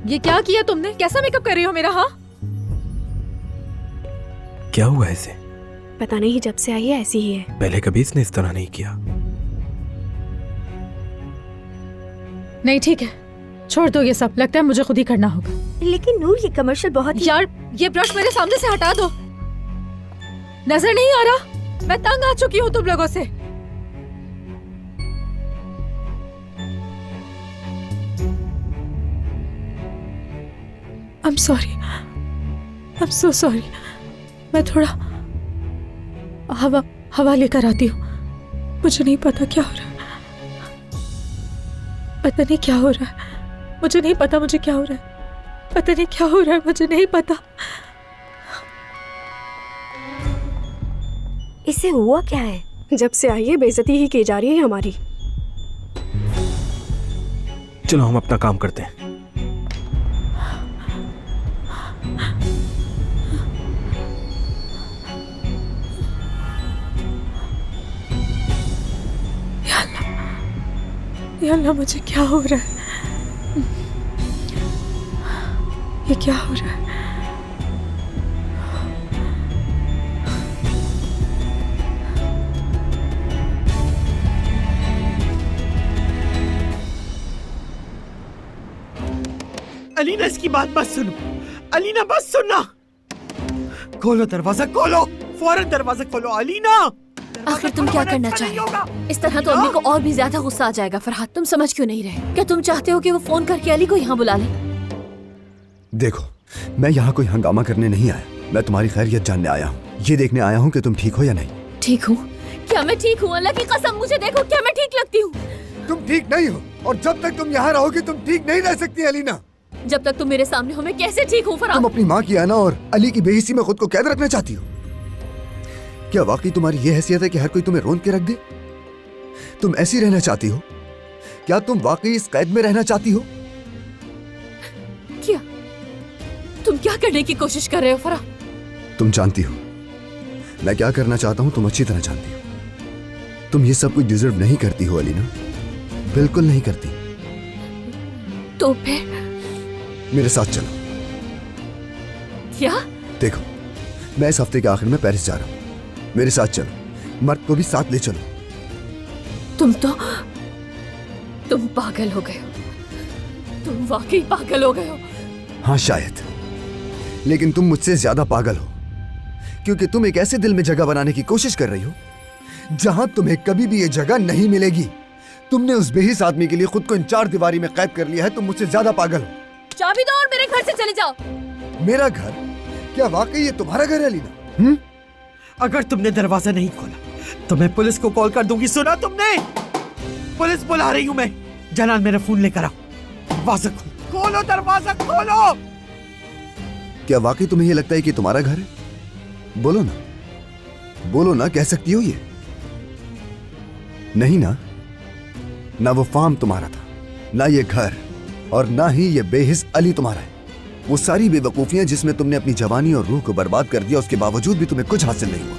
ये क्या किया तुमने? कैसा मेकअप कर रही हो मेरा? हाँ, क्या हुआ इसे? पता नहीं, जब से आई है ऐसी ही है। पहले कभी इसने इस तरह नहीं किया। नहीं ठीक है, छोड़ दो ये सब। लगता है मुझे खुद ही करना होगा। लेकिन नूर, ये कमर्शियल बहुत यार, ये ब्रश मेरे सामने से हटा दो। नजर नहीं आ रहा? मैं तंग आ चुकी हूँ तुम लोगों से। I'm sorry. I'm so sorry. मैं थोड़ा हवा लेकर आती हूँ। मुझे नहीं पता क्या हो रहा है। पता नहीं क्या हो रहा है। मुझे नहीं पता मुझे क्या हो रहा है। पता नहीं क्या हो रहा है, मुझे नहीं पता। इससे हुआ क्या है? जब से आई है बेइज्जती ही की जा रही है हमारी। चलो हम अपना काम करते हैं। या अल्लाह, मुझे क्या हो रहा है? ये क्या हो रहा है? अलीना, इसकी बात मत सुनो। अलीना, बस सुनना। खोलो दरवाजा, खोलो फौरन दरवाजा खोलो। अलीना, आखिर तुम क्या करना चाहते हो? इस तरह तो अम्मी को और भी ज्यादा गुस्सा आ जाएगा। फरहाद, तुम समझ क्यों नहीं रहे? क्या तुम चाहते हो कि वो फोन करके अली को यहाँ बुला ले? देखो, मैं यहाँ कोई हंगामा करने नहीं आया। मैं तुम्हारी खैरियत जानने आया हूँ। ये देखने आया हूँ कि तुम ठीक हो या नहीं। ठीक हूँ? क्या मैं ठीक हूँ? अल्लाह की कसम, मुझे देखो, क्या मैं ठीक लगती हूँ? तुम ठीक नहीं हो, और जब तक तुम यहाँ रहोगी तुम ठीक नहीं रह सकती अलीना। जब तक तुम मेरे सामने हो मैं कैसे ठीक हूँ फरहाद? तुम अपनी माँ की आना और अली की बेइज्जती में खुद को कैद रखना चाहती हो। क्या वाकई तुम्हारी ये हैसियत है कि हर कोई तुम्हें रोंद के रख दे? तुम ऐसी रहना चाहती हो? क्या तुम वाकई इस कैद में रहना चाहती हो? क्या तुम क्या करने की कोशिश कर रहे हो फरहाद? तुम जानती हो मैं क्या करना चाहता हूँ, तुम अच्छी तरह जानती हो। तुम ये सब कुछ डिजर्व नहीं करती हो अलीना, बिल्कुल नहीं करती। तो फिर मेरे साथ चलो। क्या? देखो, मैं इस हफ्ते के आखिर में पेरिस जा रहा हूँ। मेरे साथ चलो, मर्द को भी साथ ले चलो। तुम पागल हो गए हो। तुम वाकई पागल हो गए हो। हाँ शायद, लेकिन तुम मुझसे ज्यादा पागल हो, क्योंकि तुम एक ऐसे दिल में जगह बनाने की कोशिश कर रही हो जहां तुम्हें कभी भी ये जगह नहीं मिलेगी। तुमने उस बेहिस आदमी के लिए खुद को इन चार दीवारी में कैद कर लिया है। तुम मुझसे ज्यादा पागल हो। चाबी दो और मेरे घर से चले जाओ। मेरा घर? क्या वाकई ये तुम्हारा घर है अलीना? अगर तुमने दरवाजा नहीं खोला तो मैं पुलिस को कॉल कर दूंगी। सुना तुमने? पुलिस बुला रही हूँ मैं। जनान, मेरा फोन लेकर आओ। दरवाजा खोलो, दरवाजा खोलो। क्या वाकई तुम्हें ये लगता है कि तुम्हारा घर है? बोलो ना, बोलो ना, कह सकती हो ये? नहीं ना? ना वो फार्म तुम्हारा था, ना ये घर, और ना ही ये बेहिस अली तुम्हारा है। वो सारी बेवकूफियां जिसमें तुमने अपनी जवानी और रूह को बर्बाद कर दिया, उसके बावजूद भी तुम्हें कुछ हासिल नहीं हुआ।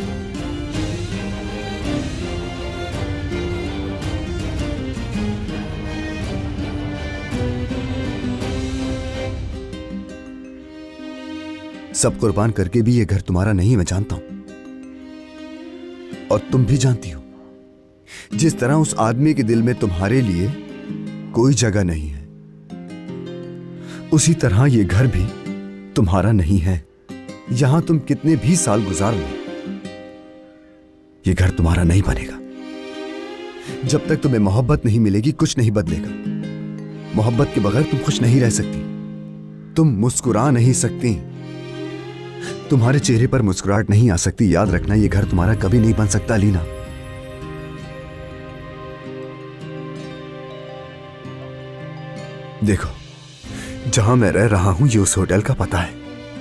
सब कुर्बान करके भी ये घर तुम्हारा नहीं, मैं जानता हूं, और तुम भी जानती हो। जिस तरह उस आदमी के दिल में तुम्हारे लिए कोई जगह नहीं है, उसी तरह ये घर भी तुम्हारा नहीं है। यहां तुम कितने भी साल गुजार लो, ये घर तुम्हारा नहीं बनेगा। जब तक तुम्हें मोहब्बत नहीं मिलेगी कुछ नहीं बदलेगा। मोहब्बत के बगैर तुम खुश नहीं रह सकती, तुम मुस्कुरा नहीं सकती, तुम्हारे चेहरे पर मुस्कुराहट नहीं आ सकती। याद रखना, ये घर तुम्हारा कभी नहीं बन सकता अलीना। देखो, जहां मैं रह रहा हूं ये उस होटल का पता है।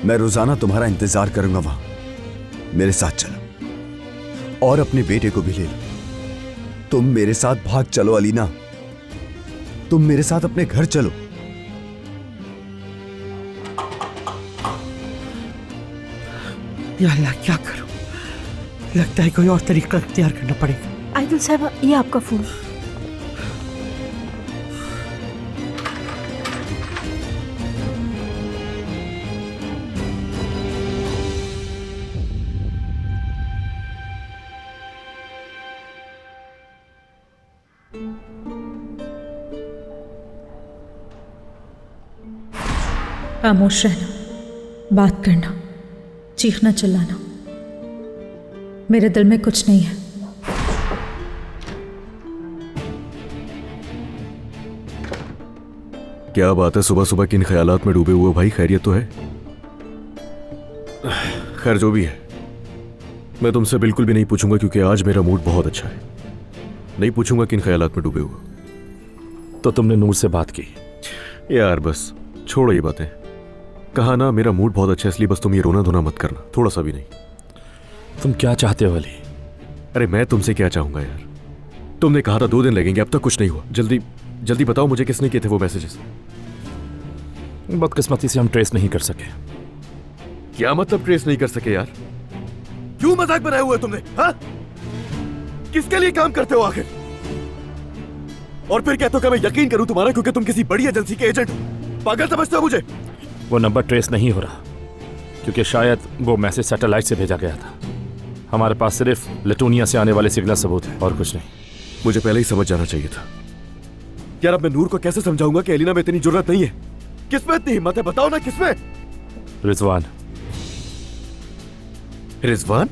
मैं रोजाना तुम्हारा इंतजार करूंगा वहां। मेरे साथ चलो और अपने बेटे को भी ले लो। तुम मेरे साथ भाग चलो अलीना, तुम मेरे साथ अपने घर चलो। या अल्लाह, क्या करूं? लगता है कोई और तरीका इख्तियार करना पड़ेगा। आइदुल साहब, ये आपका फोन। खामोश रहना, बात करना, चीखना चिल्लाना। मेरे दिल में कुछ नहीं है। क्या बात है, सुबह सुबह किन ख्यालात में डूबे हुए भाई? खैरियत तो है? खैर जो भी है, मैं तुमसे बिल्कुल भी नहीं पूछूंगा क्योंकि आज मेरा मूड बहुत अच्छा है। नहीं पूछूंगा किन ख्यालात में डूबे हुए। तो तुमने नूर से बात की? यार बस छोड़ो ये बातें। कहा ना मेरा मूड बहुत अच्छा है, इसलिए बस तुम ये रोना धोना मत करना, थोड़ा सा भी नहीं। तुम क्या चाहते हो अली? अरे मैं तुमसे क्या चाहूंगा यार? तुमने कहा था 2 दिन लगेंगे, अब तक कुछ नहीं हुआ। जल्दी जल्दी बताओ मुझे किसने किए थे वो मैसेजेस? बदकिस्मती से हम ट्रेस नहीं कर सके। क्या मतलब ट्रेस नहीं कर सके यार? क्यों मजाक बनाया हुआ है तुमने? हाँ? किसके लिए काम करते हो आखिर? और फिर कहते हो कि मैं यकीन करूं तुम्हारा क्योंकि तुम किसी बड़ी एजेंसी के एजेंट हो? पागल समझते हो मुझे? वो नंबर ट्रेस नहीं हो रहा क्योंकि शायद वो मैसेज सैटेलाइट से भेजा गया था। हमारे पास सिर्फ लेटूनिया से आने वाले सिग्नल सबूत है और कुछ नहीं। मुझे पहले ही समझ जाना चाहिए था यार। अब मैं नूर को कैसे समझाऊंगा कि एलिना में इतनी जरूरत नहीं है? किसमें इतनी हिम्मत है बताओ ना, किसमें? रिजवान। रिजवान?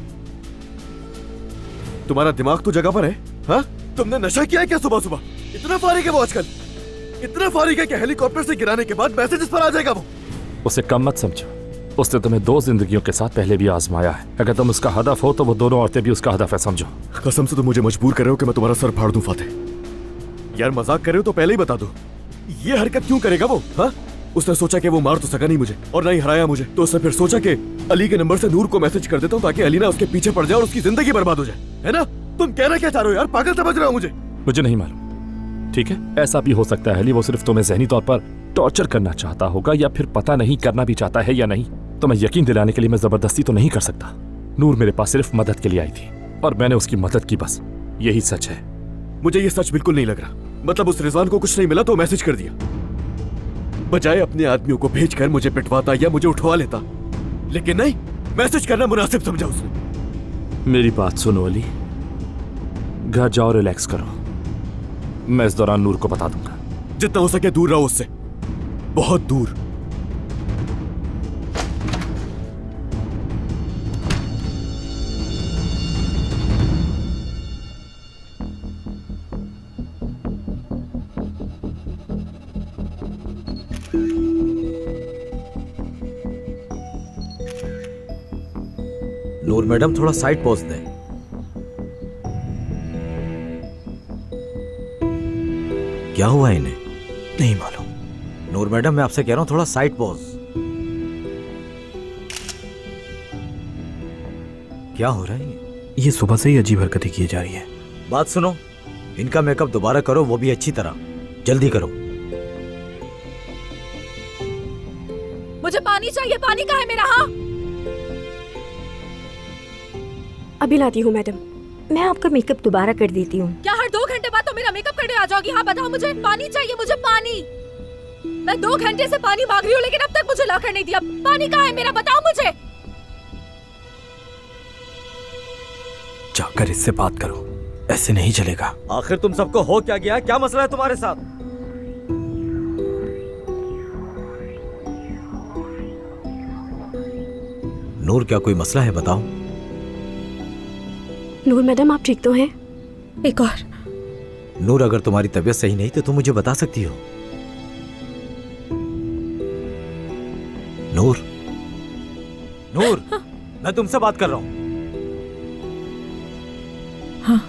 तुम्हारा दिमाग तो जगह पर है? हाँ? तुमने नशा किया है क्या सुबह सुबह? इतना फारिग है वो आजकल, इतना फारिग है कि हेलीकॉप्टर से गिराने के बाद मैसेजेस पर आ जाएगा वो। उसे कम मत समझो, उसने तुम्हें 2 जिंदगियों के साथ पहले भी आजमाया है। अगर तुम उसका हदफ हो तो वो दोनों औरतें भी उसका हदफ है, समझो। कसम से तुम मुझे मजबूर कर रहे हो कि मैं तुम्हारा सर फाड़ दूं फाते। यार मजाक कर रहे हो तो पहले ही बता दो, ये हरकत क्यों करेगा वो? हाँ? उसने सोचा कि वो मार तो सका नहीं मुझे और ना ही हराया मुझे, तो उसने फिर सोचा कि अली के नंबर से नूर को मैसेज कर देता हूँ ताकि अली ना उसके पीछे पड़ जाए और उसकी जिंदगी बर्बाद हो जाए, है ना? तुम कहना क्या चाह रहे हो यार? पागल समझ रहे हो मुझे? मुझे नहीं मालूम, ठीक है? ऐसा भी हो सकता है अली वो सिर्फ तुम्हें ज़हनी तौर पर टॉर्चर करना चाहता होगा, या फिर पता नहीं करना भी चाहता है या नहीं। तो मैं यकीन दिलाने के लिए मैं जबरदस्ती तो नहीं कर सकता। नूर मेरे पास सिर्फ मदद के लिए आई थी और मैंने उसकी मदद की, बस यही सच है। मुझे ये सच बिल्कुल नहीं लग रहा। मतलब उस रिजवान को कुछ नहीं मिला तो मैसेज कर दिया, बजाय अपने आदमियों को भेजकर मुझे पिटवाता या मुझे उठवा लेता, लेकिन नहीं, मैसेज करना मुनासिब समझा उसने। मेरी बात सुनो अली, घर जाओ, रिलैक्स करो। मैं इस दौरान नूर को बता दूंगा। जितना हो सके दूर रहो उससे, बहुत दूर। नूर मैडम थोड़ा साइड पोज दें। क्या हुआ इन्हें? नहीं मालूम। नूर मैडम मैं आपसे कह रहा हूं थोड़ा साइड पोज। क्या हो रहा है? ये सुबह से ही अजीब हरकतें की जा रही है। बात सुनो, इनका मेकअप दोबारा करो, वो भी अच्छी तरह। जल्दी करो। मुझे पानी चाहिए। पानी कहाँ है मेरा? हाँ, अभी लाती हूँ मैडम। मैं आपका मेकअप दोबारा कर देती हूँ। क्या हर 2 घंटे बाद तो मेरा मेकअप करने आ जाओगी? हाँ बताओ, मुझे पानी चाहिए, मुझे पानी। मैं 2 घंटे से पानी मांग रही हूँ लेकिन अब तक मुझे लाकर नहीं दिया। पानी कहाँ है मेरा? बताओ मुझे। जाकर इससे बात करो, ऐसे नहीं चलेगा। आखिर तुम सबको हो क्या गया? क्या मसला है तुम्हारे साथ? नूर क्या कोई मसला है? बताओ। नूर मैडम आप ठीक तो हैं? एक और। नूर अगर तुम्हारी तबीयत सही नहीं तो तुम मुझे बता सकती हो। नूर, नूर, मैं तुमसे बात कर रहा हूं। हाँ,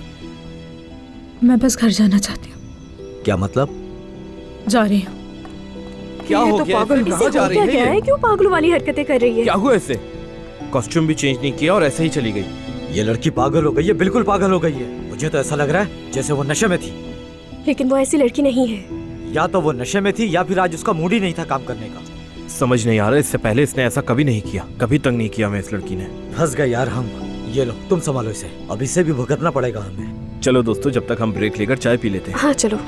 मैं बस घर जाना चाहती हूँ। क्या मतलब? जा रही हूँ। क्या हो गया? पागल कहाँ जा रही क्या है? है? क्यों पागलों वाली हरकतें कर रही है? क्या हुआ ऐसे? कॉस्ट्यूम भी चेंज नहीं किया और ऐसे ही चली गई। ये लड़की पागल हो गई है, बिल्कुल पागल हो गई है। मुझे तो ऐसा लग रहा है जैसे वो नशे में थी। लेकिन वो ऐसी लड़की नहीं है। या तो वो नशे में थी या फिर आज उसका मूड ही नहीं था काम करने का। समझ नहीं आ रहा, इससे पहले इसने ऐसा कभी नहीं किया, कभी तंग नहीं किया मैं इस लड़की ने। फंस गए यार हम। ये लो तुम संभालो इसे, अब इसे भी भुगतना पड़ेगा हमें। चलो दोस्तों, जब तक हम ब्रेक लेकर चाय पी लेते हैं। हाँ चलो।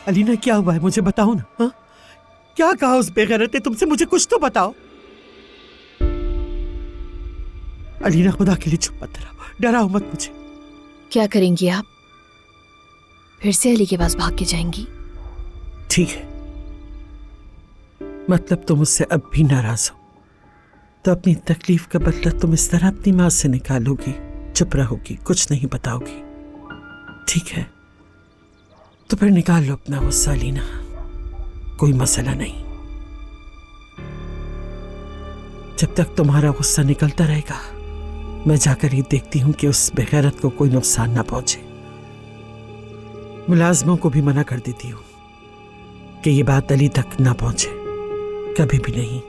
अलीना क्या हुआ है? मुझे बताओ ना। हाँ? क्या कहा उस बेगैरत ने तुमसे? मुझे कुछ तो बताओ। अलीना, खुदा के लिए चुप मत रहो, डराओ मत मुझे। क्या करेंगी आप? फिर से अली के पास भाग के जाएंगी? ठीक है, मतलब तुम मुझसे अब भी नाराज हो तो अपनी तकलीफ का बदला तुम इस तरह अपनी मां से निकालोगी, चुप रहोगी, कुछ नहीं बताओगी, ठीक है? तो फिर निकाल लो अपना गुस्सा अलीना, कोई मसला नहीं। जब तक तुम्हारा गुस्सा निकलता रहेगा मैं जाकर ये देखती हूं कि उस बेगैरत को कोई नुकसान ना पहुंचे। मुलाजमों को भी मना कर देती हूं कि ये बात अली तक ना पहुंचे, कभी भी नहीं।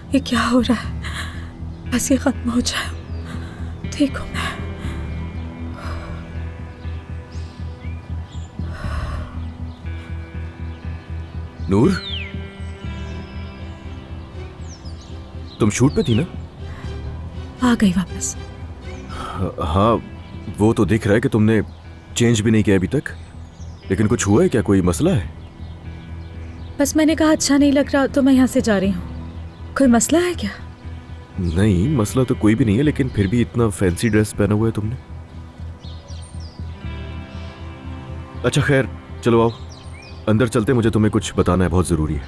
ये क्या हो रहा है? बस ये खत्म हो जाए, ठीक हूं मैं। नूर, तुम शूट पे थी ना? आ गई वापस। हाँ, वो तो दिख रहा है कि तुमने चेंज भी नहीं किया अभी तक, लेकिन कुछ हुआ है क्या? कोई मसला है? बस मैंने कहा अच्छा नहीं लग रहा तो मैं यहाँ से जा रही हूँ। कोई मसला है क्या? नहीं, मसला तो कोई भी नहीं है, लेकिन फिर भी इतना फैंसी ड्रेस पहना हुआ है तुमने। अच्छा खैर, चलो आओ अंदर चलते, मुझे तुम्हें कुछ बताना है, बहुत जरूरी है।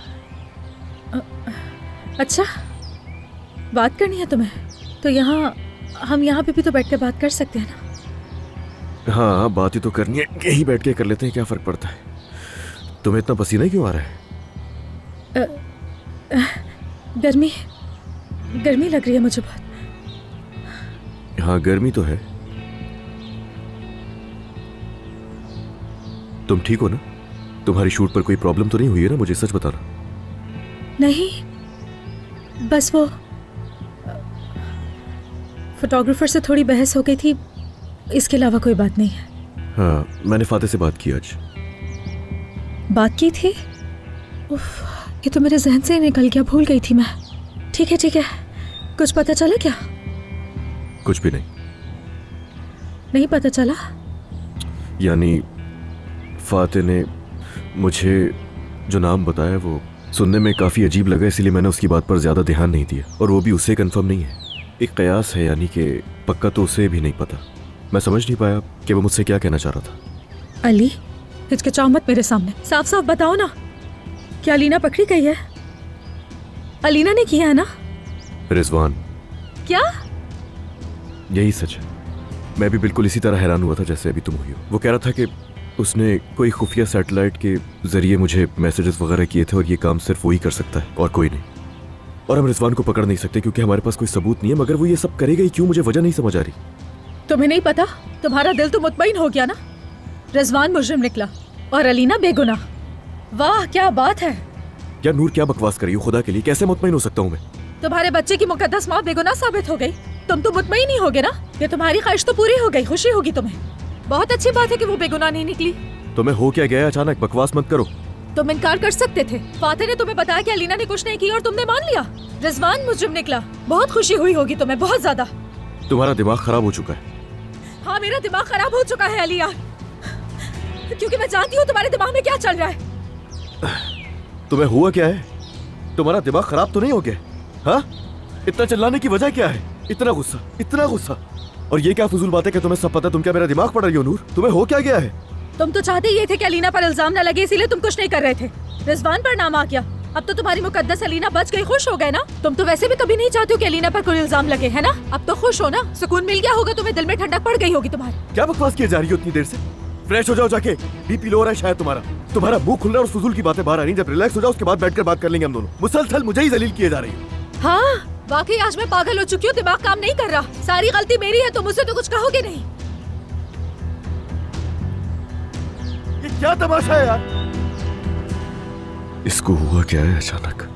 अच्छा, बात करनी है तुम्हें? तो यहाँ, हम यहाँ पे भी तो बैठ कर बात कर सकते हैं ना? हाँ, बात ही तो करनी है, यहीं बैठ के कर लेते हैं, क्या फर्क पड़ता है। तुम्हें इतना पसीना क्यों आ रहा है? गर्मी लग रही है मुझे बहुत। हाँ, गर्मी तो है। तुम ठीक हो ना? तुम्हारी शूट पर कोई प्रॉब्लम तो नहीं हुई है ना? मुझे सच बताना। नहीं, बस वो फोटोग्राफर से थोड़ी बहस हो गई थी, इसके अलावा कोई बात नहीं है। हाँ, मैंने फाते से बात की आज। बात की थी? उफ, ये तो मेरे जहन से ही निकल गया, भूल गई थी मैं। ठीक है ठीक है, कुछ पता चला क्या? कुछ भी नहीं। नहीं पता चला? यानी फाते ने मुझे जो नाम बताया वो सुनने में काफ़ी अजीब लगा, इसीलिए मैंने उसकी बात पर ज़्यादा ध्यान नहीं दिया, और वो भी उससे कंफर्म नहीं है, एक कयास है, यानी कि पक्का तो उसे भी नहीं पता। मैं समझ नहीं पाया कि वो मुझसे क्या कहना चाह रहा था। अली, हिचकिचाओ मत मेरे सामने, साफ साफ बताओ ना, क्या अलीना पकड़ी गई है? अलीना ने किया है ना? रिजवान। क्या? यही सच है। मैं भी बिल्कुल इसी तरह हैरान हुआ था जैसे अभी तुम हुई हो। वो कह रहा था कि उसने कोई खुफिया सैटेलाइट के जरिए मुझे मैसेजेस वगैरह किए थे, और ये काम सिर्फ वो ही कर सकता है और कोई नहीं। और हम रिजवान को पकड़ नहीं सकते क्योंकि हमारे पास कोई सबूत नहीं है, मगर वो ये सब करेगा ही क्यों? मुझे वजह नहीं समझ आ रही। तुम्हें नहीं पता? तुम्हारा दिल तो मुतमईन हो गया ना? रिजवान मुजरिम निकला और अलीना बेगुनाह। वाह क्या बात है। यार नूर, क्या बकवास कर रही हो? खुदा के लिए कैसे मुतमईन हो सकता हूँ मैं? तुम्हारे बच्चे की मुकद्दस माँ बेगुनाह साबित हो गई, तुम तो मुतमईन ही होगे ना? ये तुम्हारी ख्वाहिश तो पूरी हो गई, खुशी होगी तुम्हें। बहुत अच्छी बात है कि वो बेगुनाह नहीं निकली। तुम्हें हो क्या गया अचानक? बकवास मत करो। तुम इनकार कर सकते थे। फाते ने तुम्हें बताया कि अलीना ने कुछ नहीं किया और तुमने मान लिया। रिजवान मुजरिम निकला, बहुत खुशी हुई होगी तुम्हें, बहुत ज्यादा। तुम्हारा दिमाग खराब हो चुका है। हाँ, मेरा दिमाग खराब हो चुका है अली यार, क्योंकि मैं जानती हूँ तुम्हारे दिमाग में क्या चल रहा है। तुम्हें हुआ क्या है? तुम्हारा दिमाग खराब तो नहीं हो गया? हाँ, इतना चिल्लाने की वजह क्या है? इतना गुस्सा, इतना गुस्सा, और ये क्या फजूल बात है कि तुम्हें सब पता? तुम क्या मेरा दिमाग पढ़ रही हो नूर? तुम्हें हो क्या गया है? तुम तो चाहते ये थे कि अलीना पर इल्जाम न लगे, इसीलिए तुम कुछ नहीं कर रहे थे। रिजवान पर नाम आ गया, अब तो तुम्हारी मुकद्दस अलीना बच गई, खुश हो गए ना? तुम तो वैसे भी कभी नहीं चाहते हो कि अलीना पर कोई इल्जाम लगे, है ना? अब तो खुश हो ना? सुकून मिल गया होगा तुम्हें, दिल में ठंडक पड़ गई होगी तुम्हारी। क्या बकवास किए जा रही हो इतनी देर से? फ्रेश हो जाओ जाके, बीपी लो हो रहा है शायद तुम्हारा मुंह खुल रहा है और फजूल की बातें बाहर आ रही। जब रिलैक्स हो जाओ उसके बाद बैठकर बात कर लेंगे हम दोनों। मुसलसल मुझे ही जलील किए जा रही हो। हाँ वाकई आज मैं पागल हो चुकी हूँ, दिमाग काम नहीं कर रहा। सारी गलती मेरी है, तुम मुझसे तो कुछ कहोगे नहीं। ये क्या तमाशा है यार? इसको हुआ क्या है अचानक?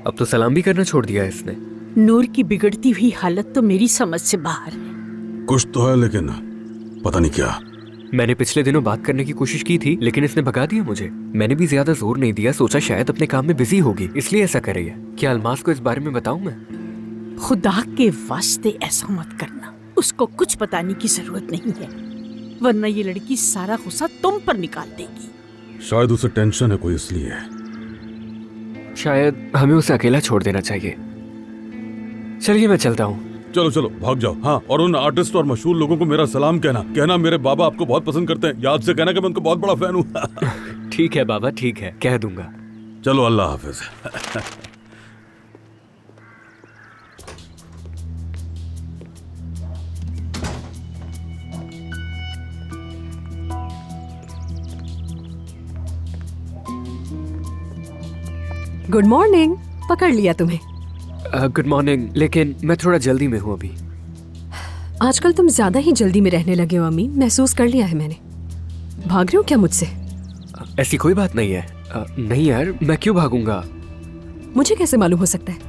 अब तो सलाम भी करना छोड़ दिया है इसने। नूर की बिगड़ती हुई हालत तो मेरी समझ से बाहर है। कुछ तो है लेकिन पता नहीं क्या। मैंने पिछले दिनों बात करने की कोशिश की थी लेकिन इसने भगा दिया मुझे। मैंने भी ज्यादा जोर नहीं दिया, सोचा शायद अपने काम में बिजी होगी इसलिए ऐसा कर रही है। क्या अलमास को इस बारे में बताऊं मैं? खुदा के वास्ते ऐसा मत करना, उसको कुछ बताने की जरूरत नहीं है, वरना ये लड़की सारा गुस्सा तुम पर निकाल देगी। शायद उसे टेंशन है कोई इसलिए। शायद हमें उसे अकेला छोड़ देना चाहिए। चलिए मैं चलता हूँ। चलो चलो भाग जाओ। हाँ, और उन आर्टिस्ट और मशहूर लोगों को मेरा सलाम कहना मेरे बाबा आपको बहुत पसंद करते हैं। याद से कहना कि मैं उनका बहुत बड़ा फैन हूँ। ठीक है बाबा, ठीक है, कह दूंगा। चलो अल्लाह हाफिज। Good morning. पकड़ लिया तुम्हें। गुड मॉर्निंग, लेकिन मैं थोड़ा जल्दी में हूँ अभी। आजकल तुम ज्यादा ही जल्दी में रहने लगे हो अम्मी, महसूस कर लिया है मैंने। भाग रहे हो क्या मुझसे? ऐसी कोई बात नहीं है। नहीं यार, मैं क्यों भागूंगा? मुझे कैसे मालूम हो सकता है?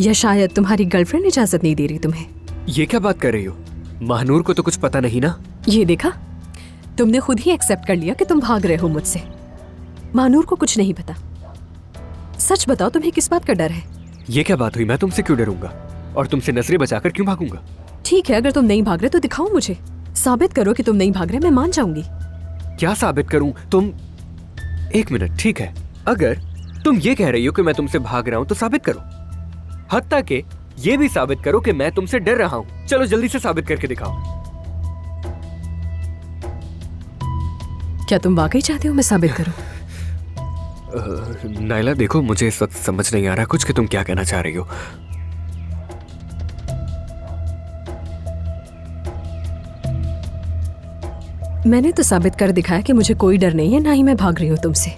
या शायद तुम्हारी गर्लफ्रेंड इजाजत नहीं दे रही तुम्हें? ये क्या बात कर रही हो? महानूर को तो कुछ पता नहीं ना? ये देखा, तुमने खुद ही एक्सेप्ट कर लिया कि तुम भाग रहे हो मुझसे। महानूर को कुछ नहीं पता। सच बताओ, तुम्हें किस बात का डर है? ये क्या बात हुई? मैं तुमसे क्यों डरूंगा और तुमसे नजरें बचाकर क्यों भागूंगा? ठीक है, अगर तुम नहीं भाग रहे तो दिखाओ मुझे, साबित करो कि तुम नहीं भाग रहे, मैं मान जाऊंगी। क्या साबित करूं? तुम एक मिनट, ठीक है, अगर तुम ये कह रही हो कि मैं तुमसे भाग रहा हूं तो साबित करो। हत्ता के ये भी साबित करो कि मैं तुमसे डर रहा हूं। चलो जल्दी से साबित करके दिखाओ। क्या तुम वाकई चाहते हो मैं साबित करूं? नायला देखो, मुझे इस वक्त समझ नहीं आ रहा कुछ कि तुम क्या कहना चाह रही हो। मैंने तो साबित कर दिखाया कि मुझे कोई डर नहीं है, ना ही मैं भाग रही हूं तुमसे।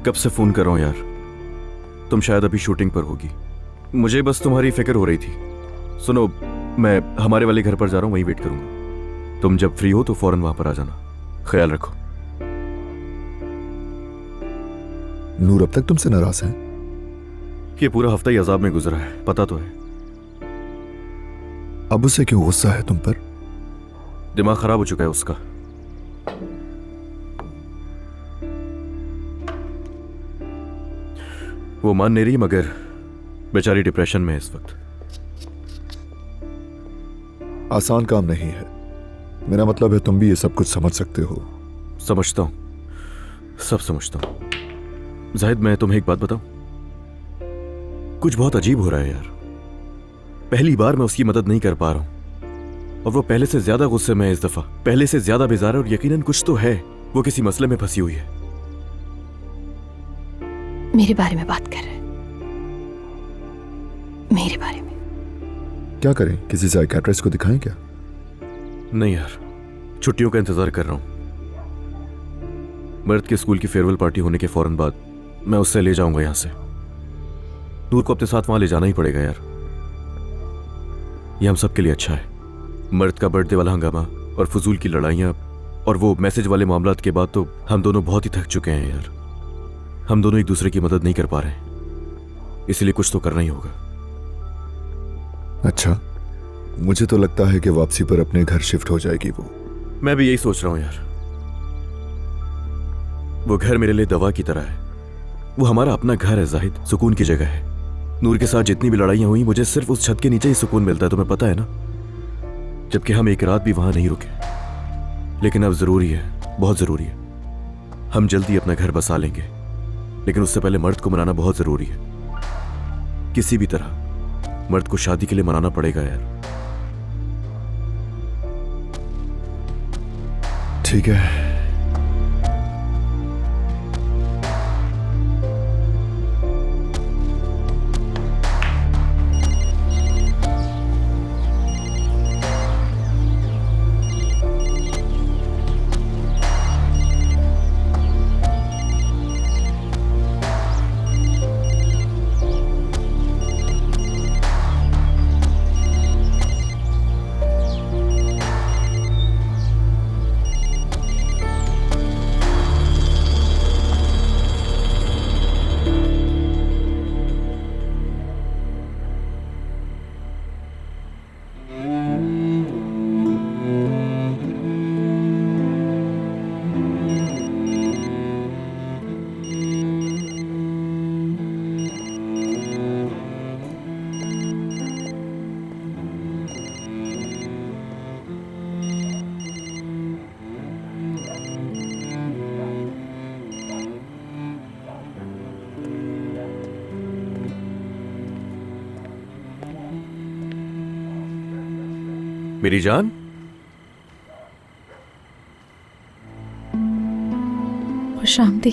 कब से फोन कर रहा हूं यार, तुम शायद अभी शूटिंग पर होगी। मुझे बस तुम्हारी फिक्र हो रही थी। सुनो, मैं हमारे वाले घर पर जा रहा हूं, वहीं वेट करूंगा। तुम जब फ्री हो तो फौरन वहां पर आ जाना। ख्याल रखो। नूर अब तक तुमसे नाराज है? ये पूरा हफ्ता ही अजाब में गुजरा है, पता तो है। अब उसे क्यों गुस्सा है तुम पर? दिमाग खराब हो चुका है उसका। वो मान नहीं रही, मगर बेचारी डिप्रेशन में है इस वक्त। आसान काम नहीं है। मेरा मतलब है तुम भी ये सब कुछ समझ सकते हो। समझता हूं, सब समझता हूं। जाहिद, मैं तुम्हें एक बात बताऊं, कुछ बहुत अजीब हो रहा है यार। पहली बार मैं उसकी मदद नहीं कर पा रहा हूं और वो पहले से ज्यादा गुस्से में है इस दफा, पहले से ज्यादा बेजार है और यकीनन कुछ तो है। वो किसी मसले में फंसी हुई है। मेरे बारे में बात कर रहे हैं? मेरे बारे में? क्या करें, किसी साइकियाट्रिस्ट को दिखाएं क्या? नहीं यार, छुट्टियों का इंतजार कर रहा हूं। मर्द के स्कूल की फेयरवेल पार्टी होने के फौरन बाद मैं उससे ले जाऊंगा यहां से। नूर को अपने साथ वहां ले जाना ही पड़ेगा यार। ये हम सबके लिए अच्छा है। मर्द का बर्थडे वाला हंगामा और फजूल की लड़ाइयां और वो मैसेज वाले मामलात के बाद तो हम दोनों बहुत ही थक चुके हैं यार। हम दोनों एक दूसरे की मदद नहीं कर पा रहे, इसलिए कुछ तो करना ही होगा। अच्छा, मुझे तो लगता है कि वापसी पर अपने घर शिफ्ट हो जाएगी वो। मैं भी यही सोच रहा हूं यार। वो घर मेरे लिए दवा की तरह है। वो हमारा अपना घर है जाहिद, सुकून की जगह है। नूर के साथ जितनी भी लड़ाइयां हुई, मुझे सिर्फ उस छत के नीचे ही सुकून मिलता है, तुम्हें पता है ना। जबकि हम एक रात भी वहां नहीं रुके। लेकिन अब जरूरी है, बहुत जरूरी है। हम जल्दी अपना घर बसा लेंगे, लेकिन उससे पहले मर्द को मनाना बहुत जरूरी है। किसी भी तरह मर्द को शादी के लिए मनाना पड़ेगा यार। ठीक है। मेरी जान, खुश आमदी।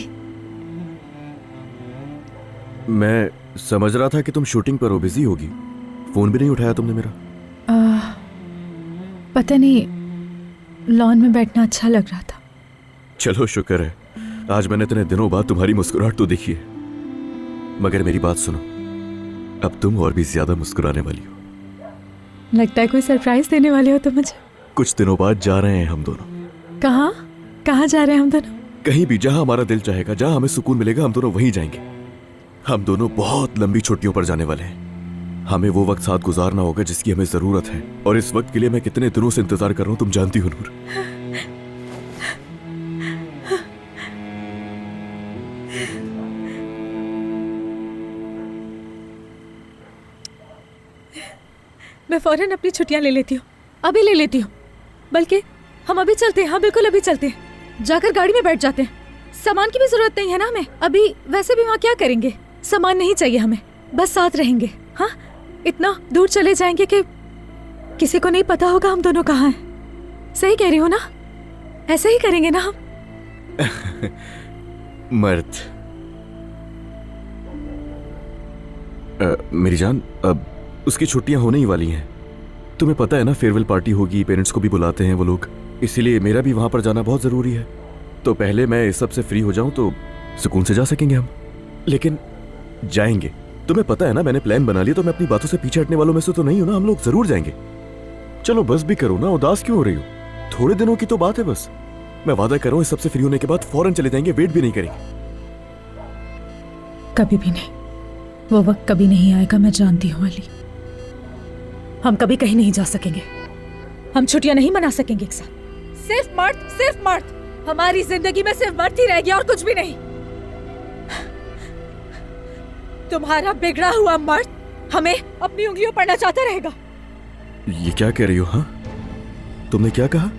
मैं समझ रहा था कि तुम शूटिंग पर हो, बिजी होगी। फोन भी नहीं उठाया तुमने मेरा। पता नहीं, लॉन में बैठना अच्छा लग रहा था। चलो शुक्र है, आज मैंने इतने दिनों बाद तुम्हारी मुस्कुराहट तो देखी है। मगर मेरी बात सुनो, अब तुम और भी ज्यादा मुस्कुराने वाली हो। लगता है कोई सरप्राइज देने वाले हो तुम मुझे। कुछ दिनों बाद जा रहे हैं हम दोनों। कहाँ कहाँ जा रहे हैं हम दोनों? कहीं भी, जहां हमारा दिल चाहेगा, जहां हमें सुकून मिलेगा, हम दोनों वहीं जाएंगे। हम दोनों बहुत लंबी छुट्टियों पर जाने वाले हैं। हमें वो वक्त साथ गुजारना होगा जिसकी हमें जरूरत है, और इस वक्त के लिए मैं कितने दिनों से इंतजार कर रहा हूं, तुम जानती हो नूर। मैं फौरन अपनी छुट्टियां ले लेती हूँ, अभी ले लेती हूँ। बल्कि हम अभी चलते हैं। हाँ बिल्कुल, अभी चलते हैं। जाकर गाड़ी में बैठ जाते हैं। सामान की भी जरूरत नहीं है ना हमें अभी। वैसे भी वहाँ क्या करेंगे? सामान नहीं चाहिए हमें, बस साथ रहेंगे। हाँ, इतना दूर चले जाएंगे कि किसी को नहीं पता होगा हम दोनों कहाँ हैं। सही कह रही हो ना? ऐसे ही करेंगे ना हम? मर्द। मेरी जान, अब उसकी छुट्टियां होने ही वाली हैं। तुम्हें पता है ना, फेयरवेल पार्टी होगी, पेरेंट्स को भी बुलाते हैं वो लोग, इसीलिए मेरा भी वहां पर जाना बहुत जरूरी है। तो पहले मैं इस सब से फ्री हो जाऊं तो सुकून से जा सकेंगे हम। लेकिन जाएंगे, तुम्हें पता है ना, मैंने प्लान बना लिया, तो मैं अपनी बातों से पीछे हटने वालों में से तो नहीं हूं ना। हम लोग जरूर जाएंगे। चलो बस भी करो ना, उदास क्यों हो रही हो? थोड़े दिनों की तो बात है बस। मैं वादा कर रहा हूं, इस सबसे फ्री होने के बाद फौरन चले जाएंगे, वेट भी नहीं करेंगे। कभी भी नहीं, वो वक्त कभी नहीं आएगा, मैं जानती हूँ अली। हम कभी कहीं नहीं जा सकेंगे। हम छुट्टियां नहीं मना सकेंगे एक साथ। सिर्फ मर्द, सिर्फ मर्द। हमारी जिंदगी में सिर्फ मर्द ही रह गया और कुछ भी नहीं। तुम्हारा बिगड़ा हुआ मर्द हमें अपनी उंगलियों पर नचाता रहेगा। ये क्या कह रही हो? हाँ, तुमने क्या कहा?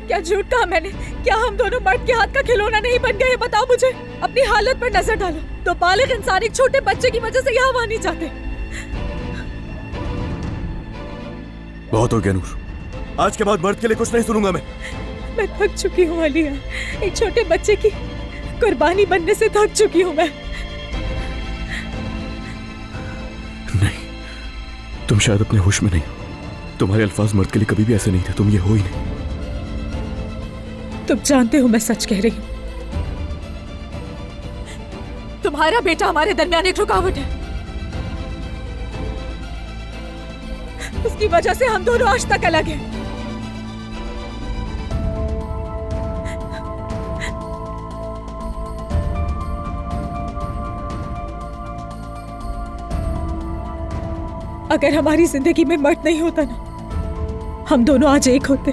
क्या झूठ कहा मैंने? क्या हम दोनों मर्द के हाथ का खिलौना नहीं बन गए? बताओ मुझे। अपनी हालत पर नजर डालो। तो बालिग इंसान एक छोटे बच्चे की वजह से यहाँ वहां नहीं जाते। बहुत हो गया नूर, आज के बाद मर्द के लिए कुछ नहीं सुनूंगा मैं थक चुकी हूँ अलिया। एक छोटे बच्चे की कुर्बानी बनने से थक चुकी हूँ मैं। नहीं, तुम शायद अपने होश में नहीं हो। तुम्हारे अल्फाज मर्द के लिए कभी भी ऐसे नहीं थे, तुम ये हो ही नहीं। तुम जानते हो मैं सच कह रही हूँ। तुम्हारा बेटा हमारे दरमियान एक रुकावट है। उसकी वजह से हम दोनों आज तक अलग हैं। अगर हमारी जिंदगी में मर्द नहीं होता ना, हम दोनों आज एक होते।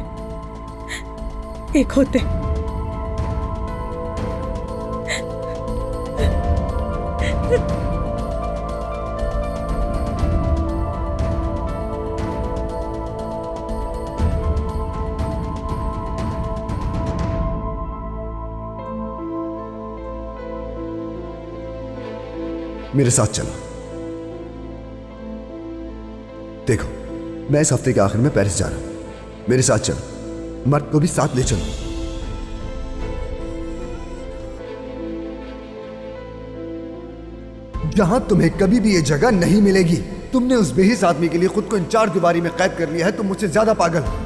मेरे साथ चलो। देखो, मैं इस हफ्ते के आखिर में पेरिस जा रहा हूं। मेरे साथ चलो, मर्द को भी साथ ले चलो। जहां तुम्हें कभी भी ये जगह नहीं मिलेगी। तुमने उस बेहिस आदमी के लिए खुद को इन 4 दीवारी में कैद कर लिया है। तुम मुझसे ज्यादा पागल हो।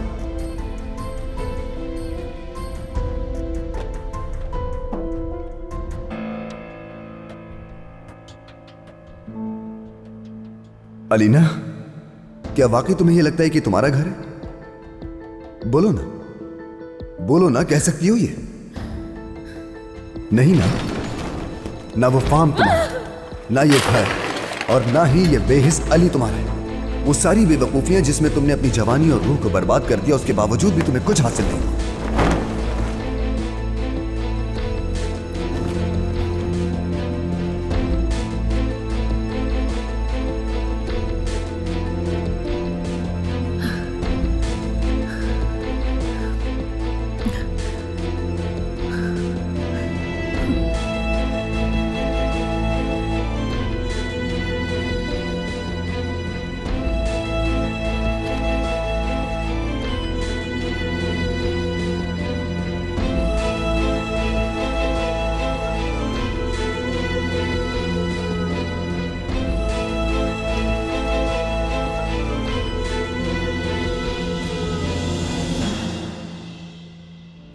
अलीना, क्या वाकई तुम्हें यह लगता है कि तुम्हारा घर है? बोलो ना, बोलो ना, कह सकती हो ये? नहीं ना? ना वो फार्म तुम्हारा, ना ये घर, और ना ही ये बेहिस अली तुम्हारा है। वो सारी बेवकूफियां जिसमें तुमने अपनी जवानी और रूह को बर्बाद कर दिया, उसके बावजूद भी तुम्हें कुछ हासिल नहीं।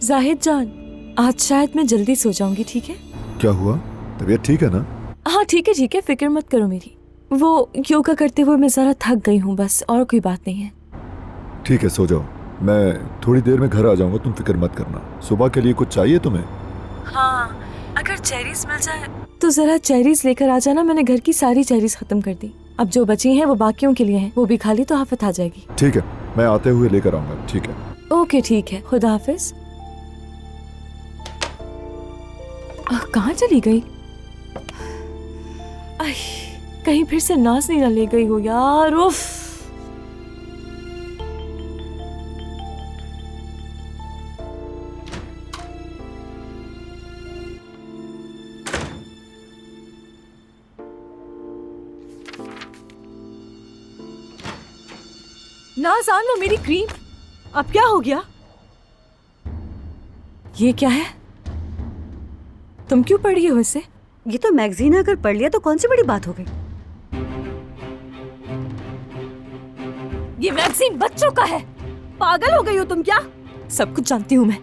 जाहिद जान, आज शायद मैं जल्दी सो जाऊंगी, ठीक है? क्या हुआ? तबीयत ठीक है ना? हाँ ठीक है, फिक्र मत करो मेरी। वो योगा करते हुए मैं जरा थक गई हूँ बस, और कोई बात नहीं है। ठीक है, सो जाओ। मैं थोड़ी देर में घर आ जाऊंगा, तुम फिक्र मत करना। सुबह के लिए कुछ चाहिए तुम्हें? हाँ, अगर चेरीज मिल जाए तो जरा चेरीज लेकर आ जाना। मैंने घर की सारी चेरीज खत्म कर दी, अब जो बची हैं वो बाकियों के लिए हैं। वो भी खा ली तो आफत आ जाएगी। ठीक है, मैं आते हुए लेकर आऊंगा। ठीक है, ओके ठीक है, खुदा हाफिज। कहाँ चली गई? कहीं फिर से नाज नहीं ना ले गई हो यार। उफ। नाज आन लो मेरी क्रीम। अब क्या हो गया? ये क्या है? तुम क्यों पढ़ी हो इसे? ये तो मैगजीन है, अगर पढ़ लिया तो कौन सी बड़ी बात हो गई? ये मैगजीन बच्चों का है। पागल हो गई हो तुम क्या? सब कुछ जानती हूँ मैं,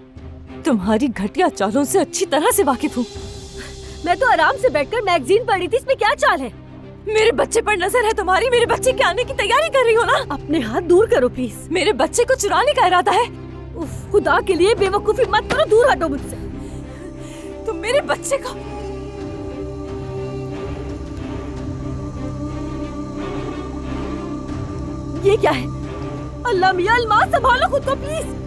तुम्हारी घटिया चालों से अच्छी तरह से वाकिफ हूँ। मैं तो आराम से बैठकर मैगजीन पढ़ रही थी, इसमें क्या चाल है? मेरे बच्चे पर नजर है तुम्हारी। मेरे बच्चे के आने की तैयारी कर रही हो ना? अपने हाथ दूर करो प्लीज। मेरे बच्चे को चुराने का इरादा है? उफ, खुदा के लिए बेवकूफी मत करो, दूर हटो मुझसे। तुम मेरे बच्चे को ये क्या है? अल्लाह मियां, अल्लाह संभालो खुद को प्लीज।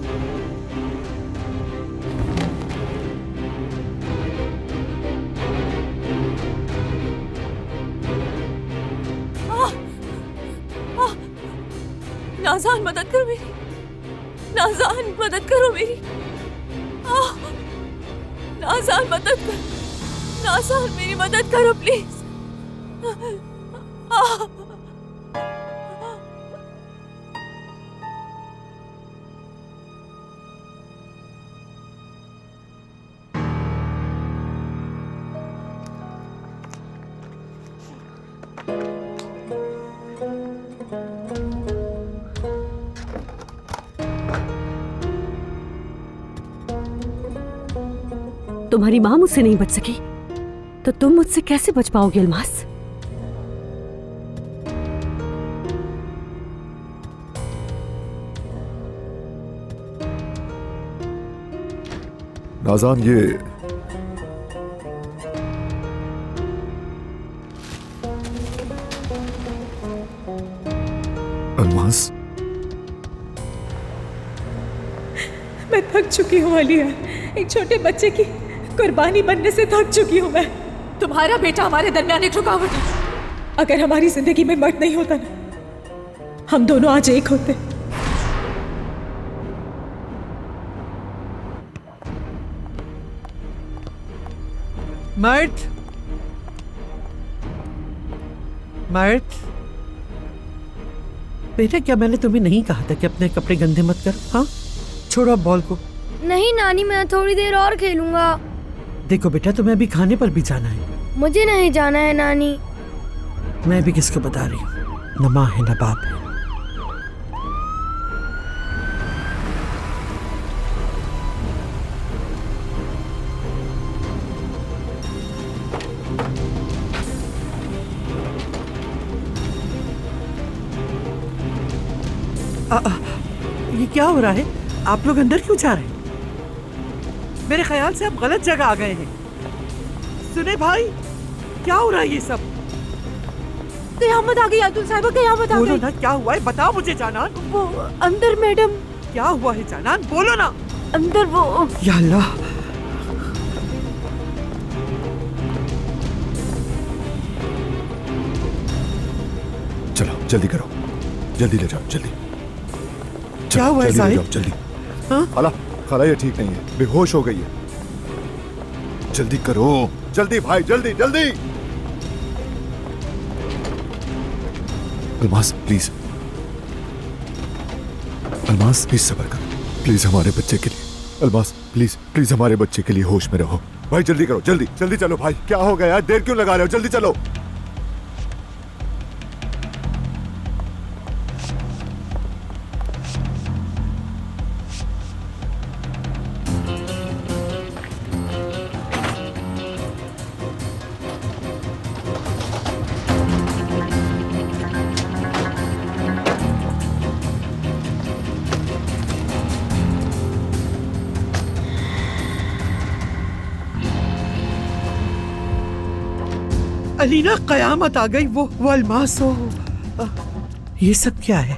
नाज़ान मदद करो मेरी, नाज़ान मदद करो मेरी। नाज़ान मदद करो, नाज़ान मेरी मदद करो प्लीज। तुम्हारी माँ मुझसे नहीं बच सकी तो तुम मुझसे कैसे बच पाओगे अल्मास? नाज़ान, ये अल्मास। मैं थक चुकी हूँ आलिया, एक छोटे बच्चे की कुर्बानी बनने से थक चुकी हूँ मैं। तुम्हारा बेटा हमारे दरमियान एक रुकावट है। अगर हमारी जिंदगी में मर्द नहीं होता ना, हम दोनों आज एक होते। मर्द, मर्द, बेटा क्या मैंने तुम्हें नहीं कहा था कि अपने कपड़े गंदे मत कर? हाँ, छोड़ो अब बॉल को। नहीं नानी, मैं थोड़ी देर और खेलूंगा। देखो बेटा, तुम्हें अभी खाने पर भी जाना है। मुझे नहीं जाना है नानी। मैं भी किसको बता रही हूँ, न माँ है न बाप है। ये क्या हो रहा है? आप लोग अंदर क्यों जा रहे हैं? मेरे ख्याल से आप गलत जगह आ गए हैं। सुने भाई, क्या हो रहा है ये सब? कयामत आ गई अब्दुल साहिबा, कयामत आ गई। बोलो ना, क्या हुआ है? बताओ मुझे जानान। वो अंदर मैडम। क्या हुआ है जानान? बोलो ना। अंदर वो। या अल्लाह, चलो जल्दी करो, जल्दी ले जाओ, जल्दी। क्या हुआ है जल्दी ले साहिब? जाओ, जल्दी। हाँ? खाला, खाला ये ठीक नहीं है, बेहोश हो गई है। जल्दी करो, जल्दी भाई, जल्दी जल्दी। अलमास प्लीज, अलमास प्लीज सब्र करो, प्लीज हमारे बच्चे के लिए। अलमास प्लीज, प्लीज हमारे बच्चे के लिए होश में रहो। भाई जल्दी करो, जल्दी जल्दी चलो भाई। क्या हो गया, देर क्यों लगा रहे हो? जल्दी चलो। अलीना, कयामत आ गई। वो अलमास हो। ये सब क्या है?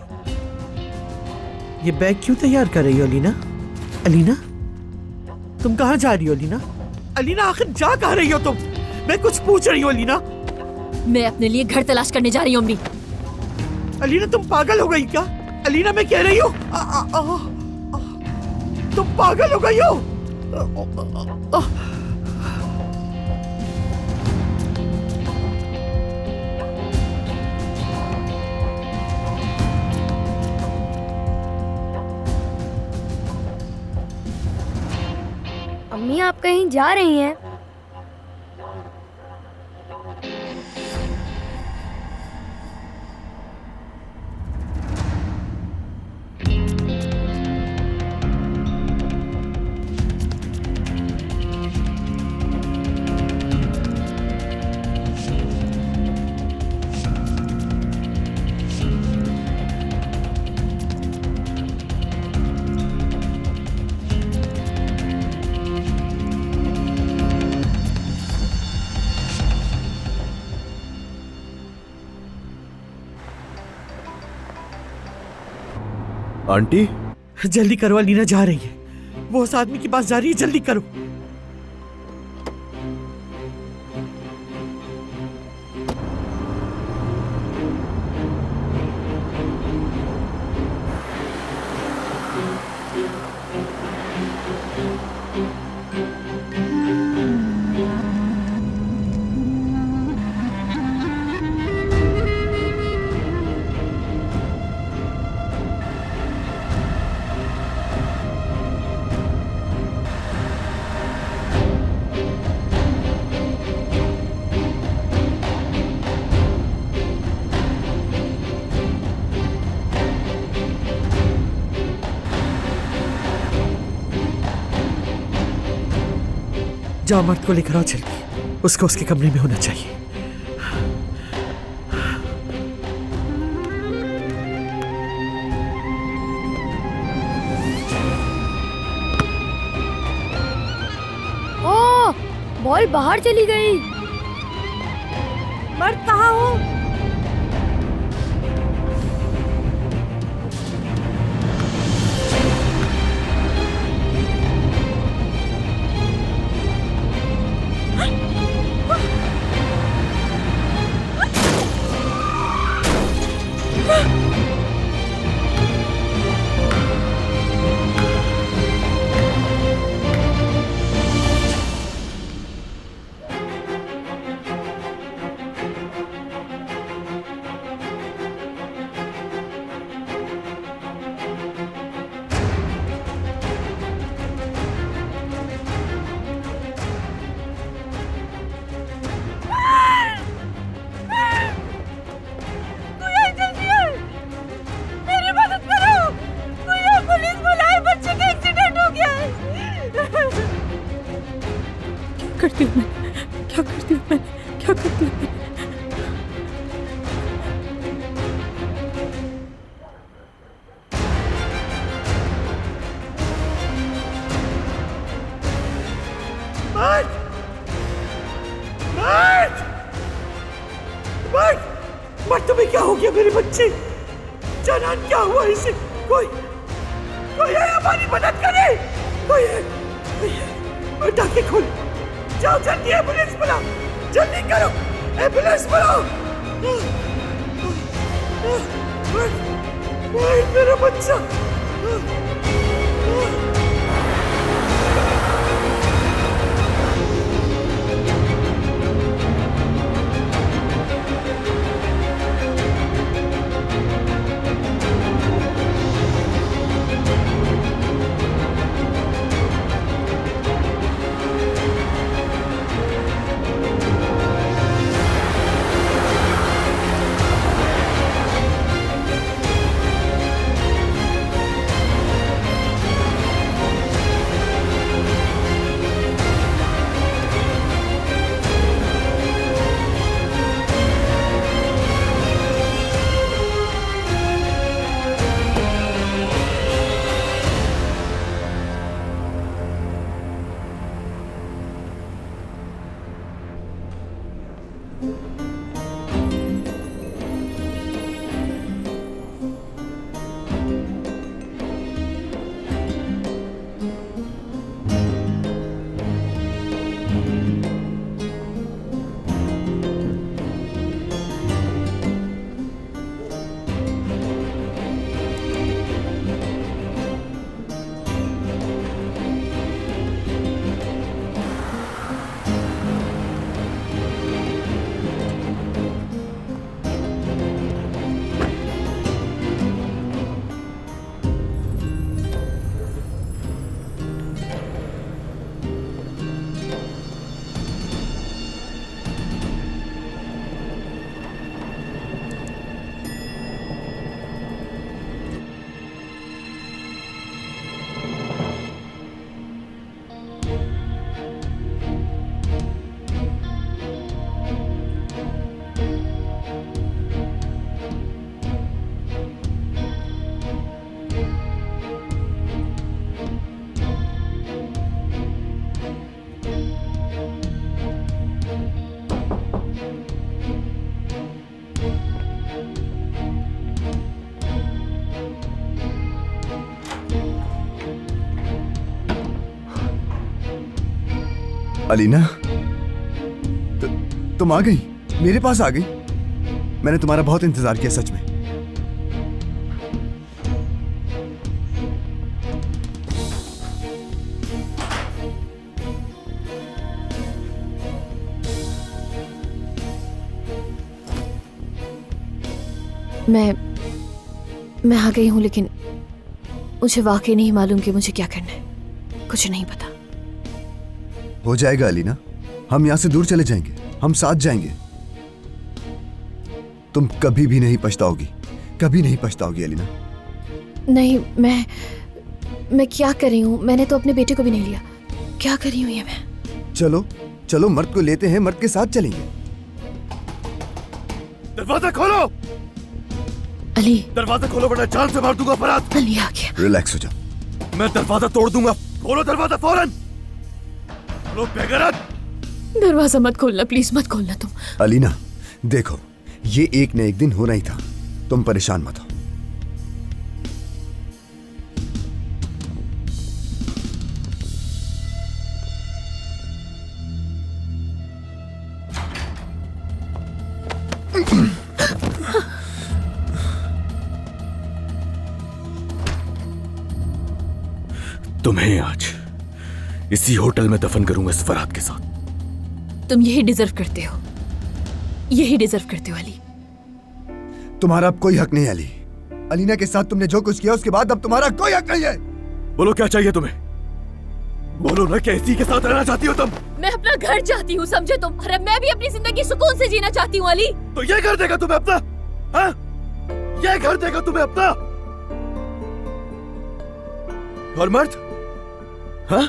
ये बैग क्यों तैयार कर रही हो अलीना? अलीना, तुम कहाँ जा रही हो अलीना? अलीना, आखिर जा कहाँ रही हो तुम? मैं कुछ पूछ रही हूँ अलीना। मैं अपने लिए घर तलाश करने जा रही हूँ अम्मी। अलीना, तुम पागल हो गई क्या? अलीना, मैं कह रही हूँ, तुम पागल हो गई हो? अम्मी, आप कहीं जा रही हैं? आंटी, जल्दी करो, अलीना जा रही है। वो उस आदमी के पास जा रही है, जल्दी करो। जाओ, मर्द को लेकर आओ जल्दी। उसको उसके कमरे में होना चाहिए। ओह, बॉल बाहर चली गई। मर्द कहाँ हो? कर दिया मैंने, क्या कर दिया मैंने, क्या कर दिया मैंने? मर्द तुम्हें क्या हो गया मेरे बच्चे? जानान क्या हुआ इसे? कोई है हमारी मदद करे? कोई है? टाके खोल, जाओ जल्दी एम्बुलेंस बुलाओ, जल्दी करो, एम्बुलेंस बुलाओ। मेरा बच्चा। अलीना, तुम आ गई, मेरे पास आ गई। मैंने तुम्हारा बहुत इंतजार किया सच में। मैं आ गई हूं, लेकिन मुझे वाकई नहीं मालूम कि मुझे क्या करना है। कुछ नहीं पता। हो जाएगा अलीना, हम यहां से दूर चले जाएंगे, हम साथ जाएंगे। तुम कभी भी नहीं पछताओगी, कभी नहीं पछताओगी अलीना। नहीं, मैं क्या कर रही हूँ? मैंने तो अपने बेटे को भी नहीं लिया। क्या कर रही हूँ ये मैं? चलो चलो, मर्द को लेते हैं, मर्द के साथ चलेंगे। दरवाजा खोलो अली, दरवाजा खोलो वरना जान से मार दूंगा फरहाद। अली आ गया। रिलैक्स हो जाओ। मैं दरवाजा तोड़ दूंगा। खोलो दरवाजा फौरन। खोलो बेगरत। दरवाजा मत खोलना, प्लीज मत खोलना तुम। अलीना देखो, ये एक न एक दिन होना ही था, तुम परेशान मत हो। तुम्हें आज इसी होटल में दफन करूंगा इस फरहाद के साथ। तुम यही डिजर्व करते हो, यही डिजर्व करते हो अली। तुम्हारा अब कोई हक नहीं अली। अलीना के साथ तुमने जो कुछ किया उसके बाद अब तुम्हारा कोई हक नहीं है। बोलो क्या चाहिए तुम्हें? बोलो ना, कैसी के साथ रहना चाहती हो तुम? मैं अपना घर चाहती हूँ, समझे तुम? अरे मैं भी अपनी जिंदगी सुकून से जीना चाहती हूँ अली। तो ये घर देगा तुम्हें अपना? हाँ? ये घर देगा तुम्हें अपना? और मर्द? हाँ?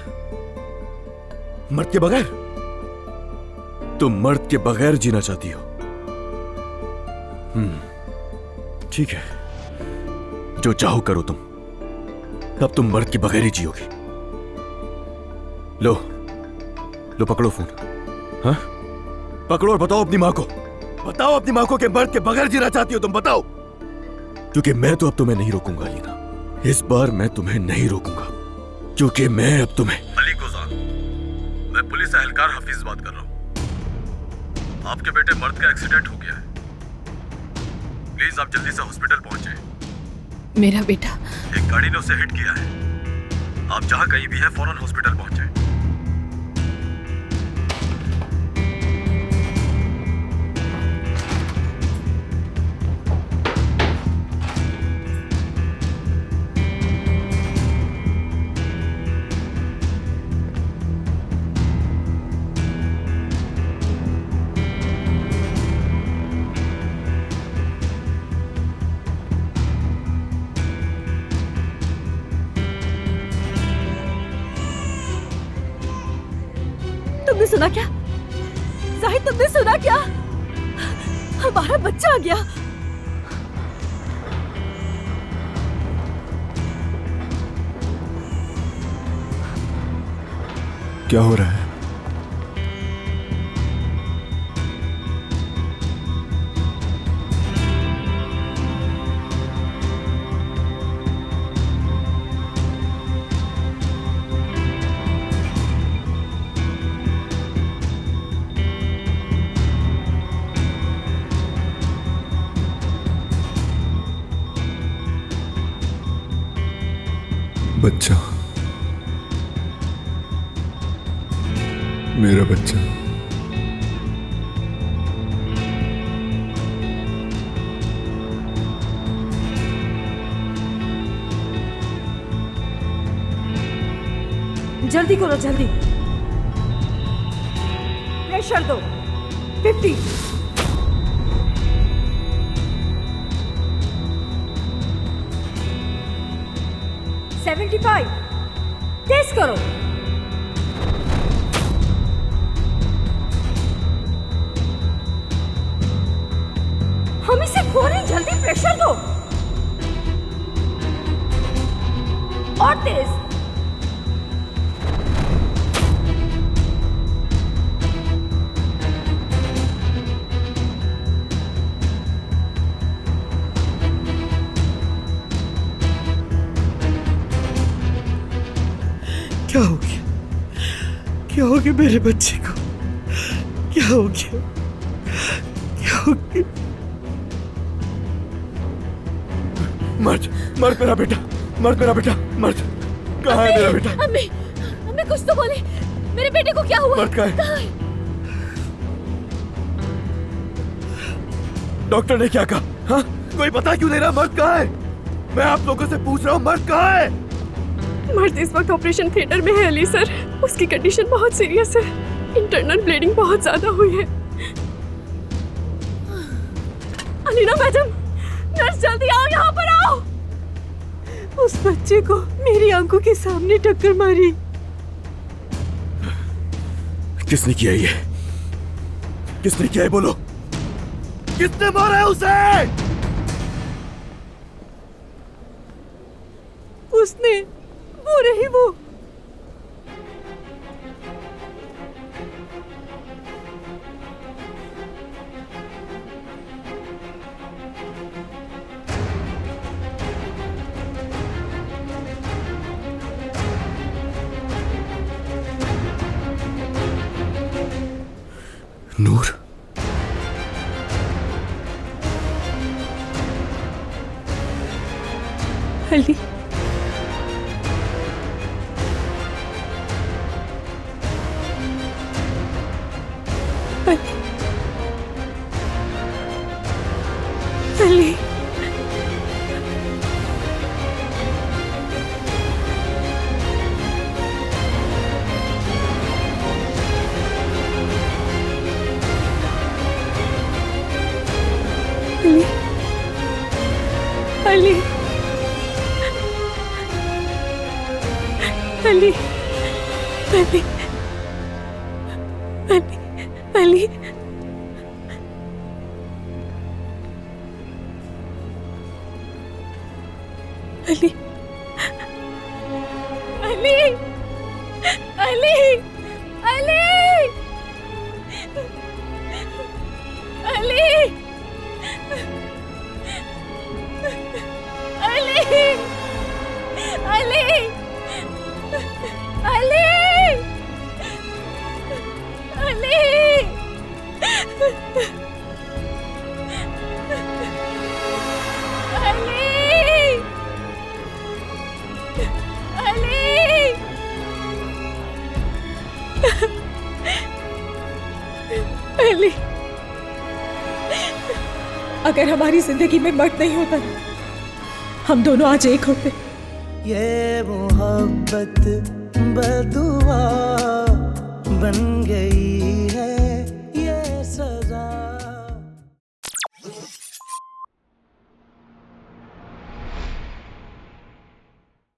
मर्द के बगैर तुम मर्द के बगैर जीना चाहती हो। ठीक है, जो चाहो करो तुम। अब तुम मर्द के बगैर ही जियोगी। लो लो, पकड़ो फोन। हाँ, पकड़ो और बताओ अपनी माँ को, बताओ अपनी माँ को कि मर्द के बगैर जीना चाहती हो तुम, बताओ। क्योंकि मैं तो अब तुम्हें नहीं रोकूंगा अलीना, इस बार मैं तुम्हें नहीं रोकूंगा, क्योंकि मैं अब तुम्हें। अली कोजान, मैं पुलिस एहलकार हफीज बात कर रहा हूँ। आपके बेटे मर्द का एक्सीडेंट हो गया है, प्लीज आप जल्दी से हॉस्पिटल पहुंचे। मेरा बेटा? एक गाड़ी ने उसे हिट किया है, आप जहां कहीं भी हैं फौरन हॉस्पिटल पहुंचे। तुमने सुना क्या जाहिद, तुमने सुना क्या? हमारा बच्चा आ गया। क्या हो रहा है? बच्चा, मेरा बच्चा। जल्दी करो, जल्दी प्रेशर दो। 50 75 तेज करो। हम इसे खो रहे, जल्दी प्रेशर दो और तेज। क्या हो गया? क्या हो गया मेरे बच्चे को? क्या हो गया? क्या हो गया? मर्द, मर्द मेरा बेटा, मर्द मेरा बेटा, मर्द कहाँ है मेरा बेटा? अम्मी, अम्मी कुछ तो बोले, मेरे बेटे को क्या हुआ? मर्द कहाँ है? डॉक्टर ने क्या कहा? हाँ, कोई बता क्यों नहीं रहा? मर्द कहाँ है? मैं आप लोगों से पूछ रहा हूँ, मर्द कहाँ है? मर्द इस वक्त ऑपरेशन थिएटर में है अली सर। उसकी कंडीशन बहुत सीरियस है, इंटरनल ब्लीडिंग बहुत ज्यादा हुई है। अलीना मैडम, नर्स जल्दी आओ, यहाँ पर आओ। उस बच्चे को मेरी आंखों के सामने टक्कर मारी। किसने किया ये? किसने किया है बोलो? किसने मारा है उसे? उसने, वो रही वो। नूर, अली, अली, अली, अली, अली, अली, अली अली अली अली अली अली अली अली अली अली, अगर हमारी जिंदगी में मर्द नहीं होता ना, हम दोनों आज एक होते। ये मोहब्बत बदुआ बन गई है।